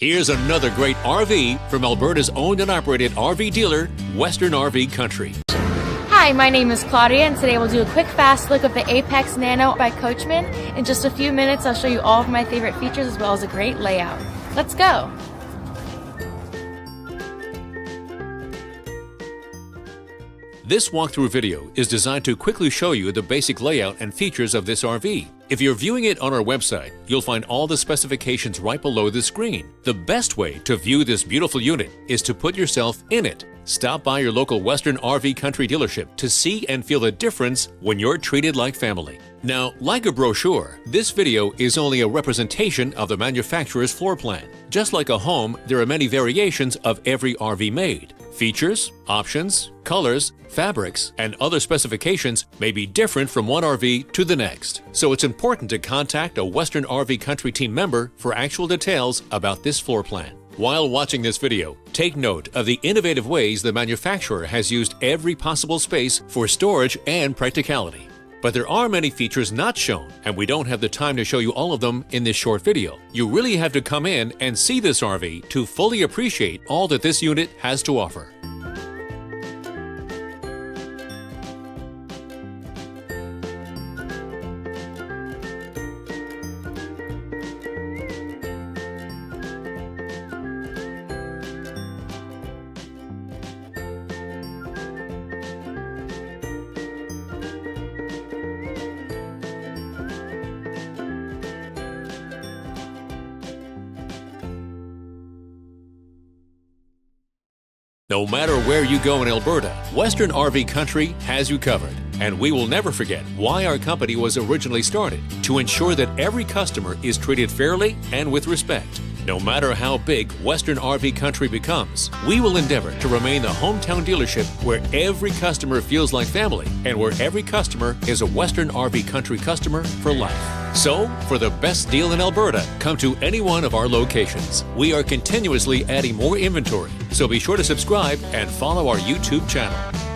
Here's another great RV from Alberta's owned and operated RV dealer, Western RV Country. Hi, my name is Claudia, and today we'll do a quick fast look of the Apex Nano by Coachmen. In just a few minutes, I'll show you all of my favorite features as well as a great layout. Let's go! This walkthrough video is designed to quickly show you the basic layout and features of this RV. If you're viewing it on our website, you'll find all the specifications right below the screen. The best way to view this beautiful unit is to put yourself in it. Stop by your local Western RV Country dealership to see and feel the difference when you're treated like family. Now, like a brochure, this video is only a representation of the manufacturer's floor plan. Just like a home, there are many variations of every RV made. Features, options, colors, fabrics, and other specifications may be different from one RV to the next. So it's important to contact a Western RV Country team member for actual details about this floor plan. While watching this video, take note of the innovative ways the manufacturer has used every possible space for storage and practicality. But there are many features not shown, and we don't have the time to show you all of them in this short video. You really have to come in and see this RV to fully appreciate all that this unit has to offer. No matter where you go in Alberta, Western RV Country has you covered. And we will never forget why our company was originally started, to ensure that every customer is treated fairly and with respect. No matter how big Western RV Country becomes, we will endeavor to remain the hometown dealership where every customer feels like family and where every customer is a Western RV Country customer for life. So, for the best deal in Alberta, come to any one of our locations. We are continuously adding more inventory, so be sure to subscribe and follow our YouTube channel.